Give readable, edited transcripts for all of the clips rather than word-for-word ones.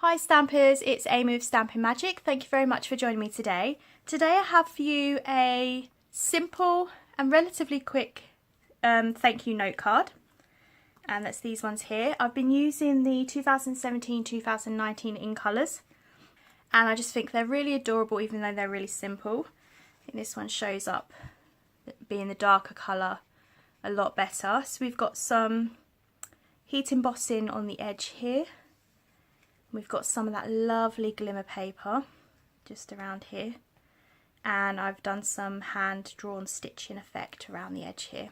Hi Stampers, it's Amy of Stampin' Magic. Thank you very much for joining me today. Today I have for you a simple and relatively quick thank you note card. And that's these ones here. I've been using the 2017-2019 in colours. And I just think they're really adorable even though they're really simple. I think this one shows up being the darker colour a lot better. So we've got some heat embossing on the edge here. We've got some of that lovely glimmer paper just around here, and I've done some hand drawn stitching effect around the edge here.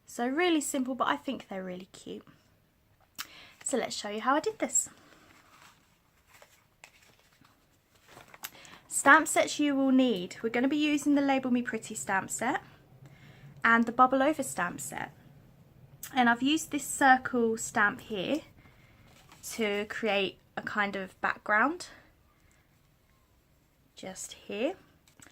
So really simple, but I think they're really cute. So let's show you how I did this. Stamp sets you will need. We're going to be using the Label Me Pretty stamp set and the Bubble Over stamp set. And I've used this circle stamp here to create a kind of background just here.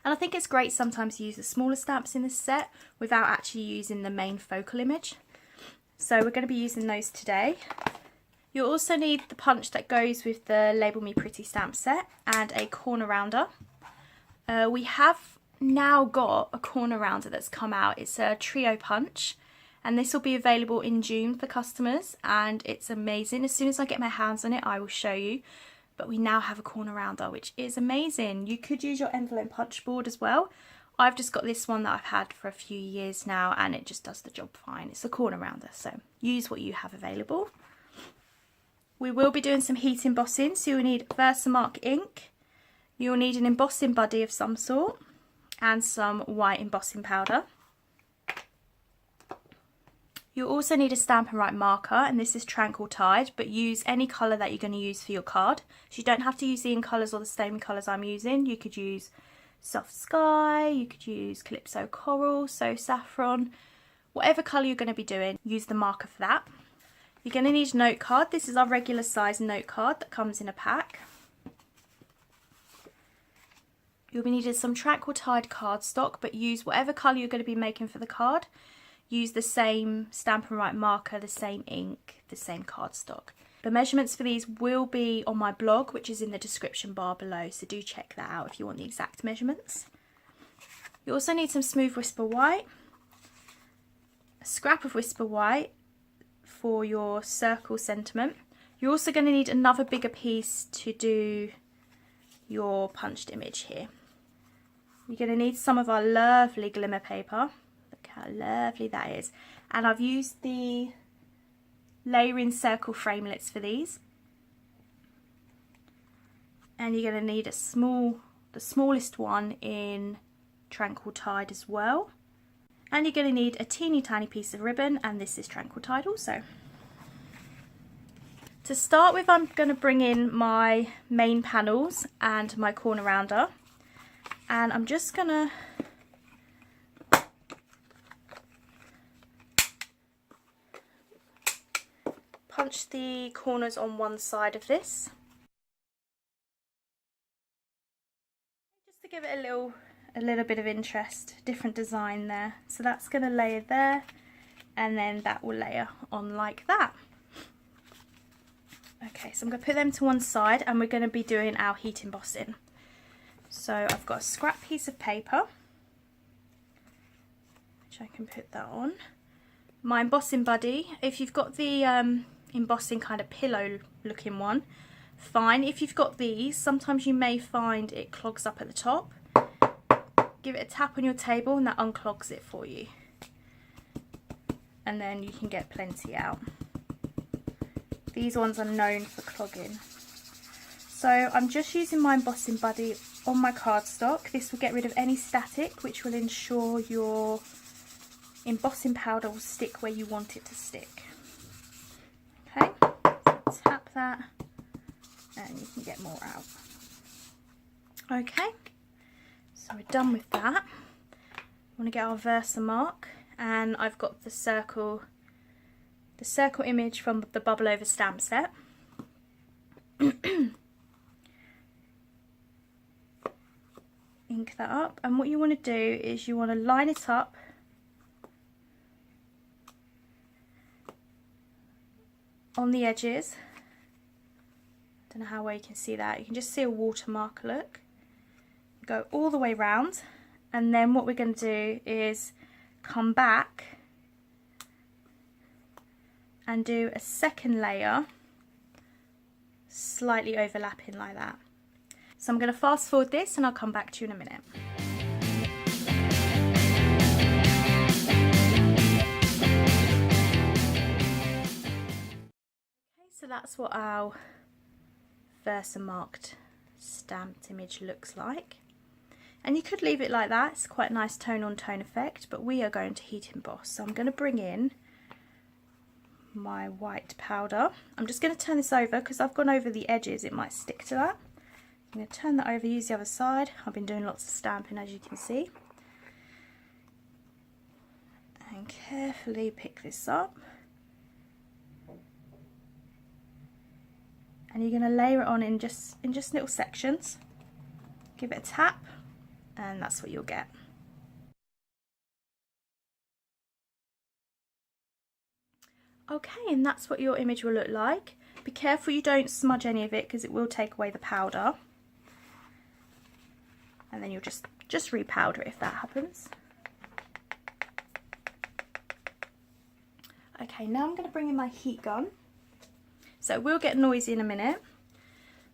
And I think it's great sometimes to use the smaller stamps in this set without actually using the main focal image. So we're going to be using those today. You'll also need the punch that goes with the Label Me Pretty stamp set and a corner rounder. We have now got a corner rounder that's come out. It's a trio punch. And this will be available in June for customers, and it's amazing. As soon as I get my hands on it, I will show you. But we now have a corner rounder, which is amazing. You could use your envelope punch board as well. I've just got this one that I've had for a few years now, and it just does the job fine. It's a corner rounder, so use what you have available. We will be doing some heat embossing, so you'll need Versamark ink. You'll need an embossing buddy of some sort, and some white embossing powder. You'll also need a Stampin' Up marker, and this is Tranquil Tide, but use any colour that you're going to use for your card. So you don't have to use the in colours or the same colours I'm using. You could use Soft Sky, you could use Calypso Coral, So Saffron. Whatever colour you're going to be doing, use the marker for that. You're going to need a note card. This is our regular size note card that comes in a pack. You'll be needing some Tranquil Tide cardstock, but use whatever colour you're going to be making for the card. Use the same Stampin' Up marker, the same ink, the same cardstock. The measurements for these will be on my blog, which is in the description bar below, so do check that out if you want the exact measurements. You also need some smooth Whisper White, a scrap of Whisper White for your circle sentiment. You're also going to need another bigger piece to do your punched image here. You're going to need some of our lovely glimmer paper. How lovely that is. And I've used the layering circle framelits for these. And you're going to need the smallest one in Tranquil Tide as well. And you're going to need a teeny tiny piece of ribbon, and this is Tranquil Tide also. To start with, I'm going to bring in my main panels and my corner rounder. And I'm just going to punch the corners on one side of this, just to give it a little bit of interest, different design there. So that's going to layer there, and then that will layer on like that. Okay, so I'm going to put them to one side, and we're going to be doing our heat embossing. So I've got a scrap piece of paper, which I can put that on. My embossing buddy, if you've got the embossing kind of pillow looking one, fine. If you've got these, sometimes you may find it clogs up at the top. Give it a tap on your table and that unclogs it for you, and then you can get plenty out. These ones are known for clogging. So I'm just using my embossing buddy on my cardstock. This will get rid of any static, which will ensure your embossing powder will stick where you want it to stick. Okay, so tap that and you can get more out. Okay, so we're done with that. I want to get our Versamark, and I've got the circle image from the Bubble Over stamp set. Ink that up, and what you want to do is you want to line it up on the edges don't know how well you can see that. You can just see a watermark look. Go all the way round, and then what we're going to do is come back and do a second layer slightly overlapping like that. So I'm going to fast forward this and I'll come back to you in a minute. Okay, so that's what our Versamarked stamped image looks like. And you could leave it like that, it's quite a nice tone on tone effect, but we are going to heat emboss. So I'm going to bring in my white powder. I'm just going to turn this over because I've gone over the edges, it might stick to that. I'm going to turn that over, use the other side. I've been doing lots of stamping, as you can see. And carefully pick this up. And you're going to layer it on in just little sections. Give it a tap, and that's what you'll get. Okay, and that's what your image will look like. Be careful you don't smudge any of it because it will take away the powder. And then you'll just repowder it if that happens. Okay, now I'm going to bring in my heat gun. So it will get noisy in a minute.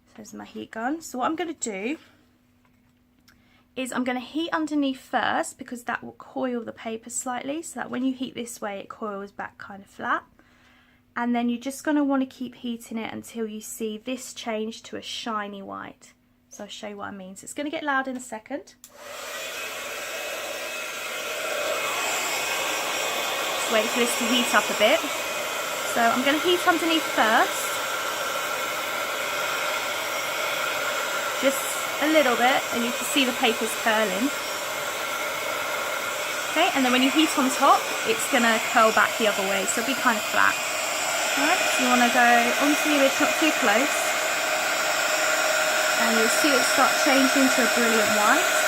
So there's my heat gun. So what I'm going to do is I'm going to heat underneath first because that will coil the paper slightly, so that when you heat this way it coils back kind of flat. And then you're just going to want to keep heating it until you see this change to a shiny white. So I'll show you what I mean. So it's going to get loud in a second. Just wait for this to heat up a bit. So I'm going to heat underneath first. Just a little bit, and you can see the paper's curling. Okay, and then when you heat on top, it's going to curl back the other way, so it'll be kind of flat. Alright, so you want to go onto the image, not too close, and you'll see it start changing to a brilliant white.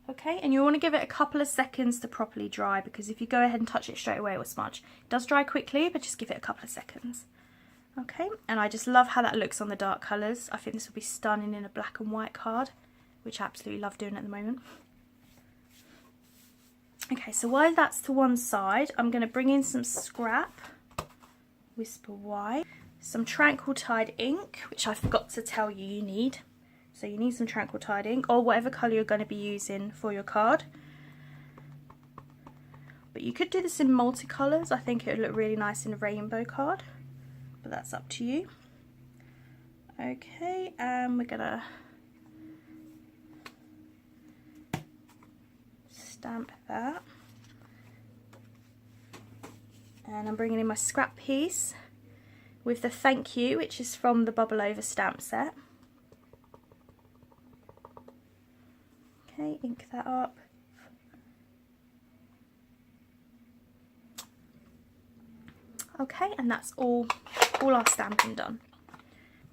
Okay, and you want to give it a couple of seconds to properly dry, because if you go ahead and touch it straight away it will smudge. It does dry quickly, but just give it a couple of seconds. Okay, and I just love how that looks on the dark colours. I think this will be stunning in a black and white card, which I absolutely love doing at the moment. Okay, so while that's to one side, I'm going to bring in some scrap, Whisper White, some Tranquil Tide ink, which I forgot to tell you you need. So you need some Tranquil Tide ink, or whatever colour you're going to be using for your card. But you could do this in multicolours. I think it would look really nice in a rainbow card, but that's up to you. Okay, and we're going to stamp that. And I'm bringing in my scrap piece with the thank you, which is from the Bubble Over stamp set. Okay, ink that up. Okay, and that's all our stamping done.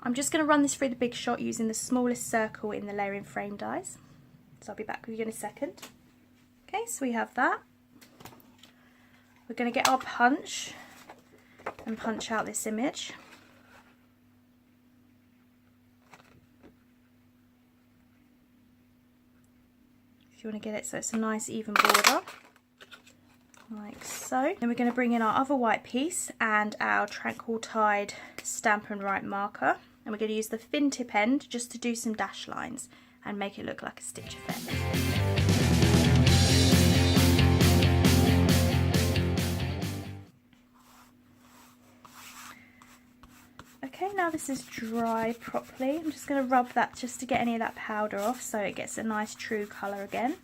I'm just going to run this through the Big Shot using the smallest circle in the layering frame dies. So I'll be back with you in a second. Okay, so we have that. We're going to get our punch and punch out this image. If you want to get it so it's a nice even border, like so. Then we're going to bring in our other white piece and our Tranquil Tide Stampin' Write marker, and we're going to use the fin tip end just to do some dash lines and make it look like a stitch effect. Okay, now this is dry properly. I'm just going to rub that just to get any of that powder off so it gets a nice true colour again.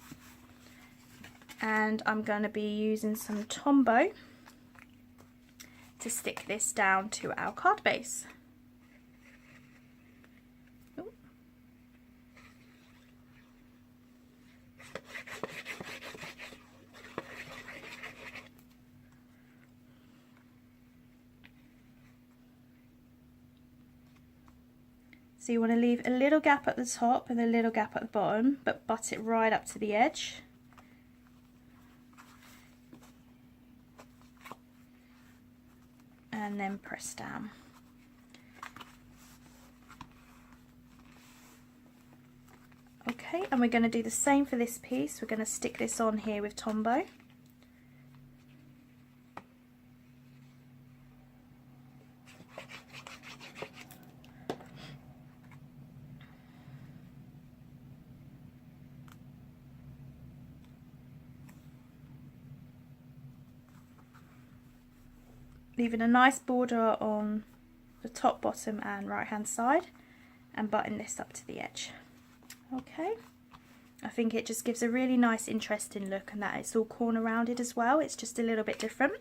And I'm going to be using some Tombow to stick this down to our card base. Ooh. So you want to leave a little gap at the top and a little gap at the bottom, but butt it right up to the edge. And then press down. Okay, and we're going to do the same for this piece. We're going to stick this on here with Tombow. Leaving a nice border on the top, bottom and right hand side, and button this up to the edge. Okay, I think it just gives a really nice interesting look, and that it's all corner rounded as well. It's just a little bit different.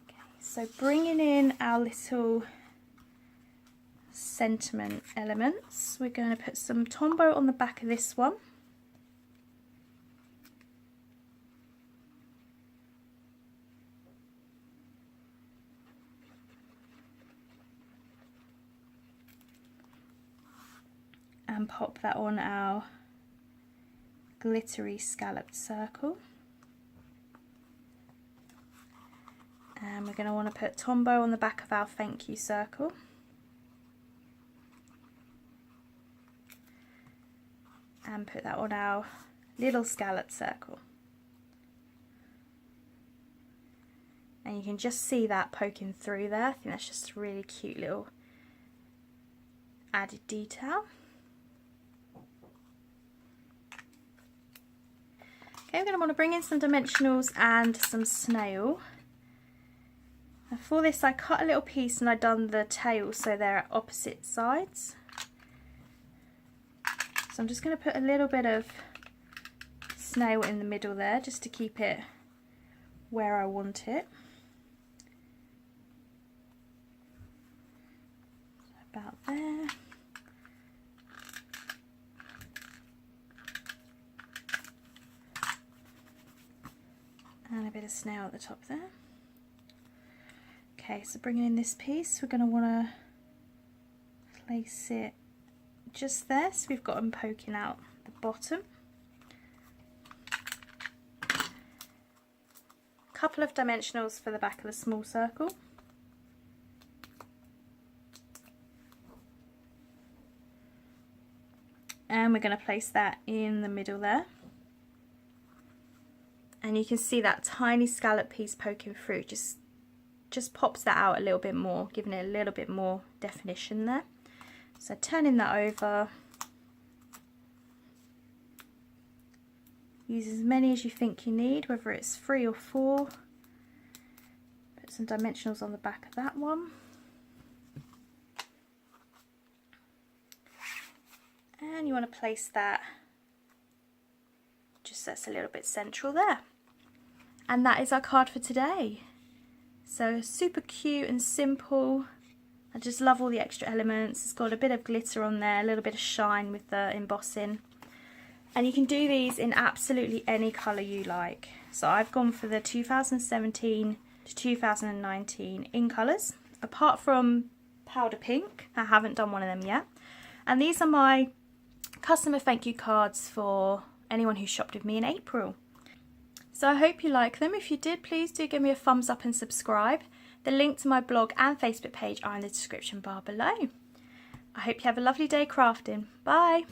Okay, so bringing in our little sentiment elements, we're going to put some Tombow on the back of this one. And pop that on our glittery scalloped circle. And we're going to want to put Tombow on the back of our thank you circle. And put that on our little scalloped circle. And you can just see that poking through there. I think that's just a really cute little added detail. Okay, we're going to want to bring in some dimensionals and some snail. And for this I cut a little piece and I've done the tail so they're at opposite sides. So I'm just going to put a little bit of snail in the middle there just to keep it where I want it. About there. And a bit of snail at the top there. Okay, so bringing in this piece, we're going to want to place it just there, so we've got them poking out the bottom. A couple of dimensionals for the back of the small circle. And we're going to place that in the middle there. And you can see that tiny scallop piece poking through, just pops that out a little bit more, giving it a little bit more definition there. So turning that over, use as many as you think you need, whether it's 3 or 4. Put some dimensionals on the back of that one. And you want to place that just so it's a little bit central there. And that is our card for today. So super cute and simple. I just love all the extra elements. It's got a bit of glitter on there, a little bit of shine with the embossing. And you can do these in absolutely any colour you like. So I've gone for the 2017 to 2019 in colours. Apart from powder pink, I haven't done one of them yet. And these are my customer thank you cards for anyone who shopped with me in April. So I hope you like them. If you did, please do give me a thumbs up and subscribe. The link to my blog and Facebook page are in the description bar below. I hope you have a lovely day crafting. Bye!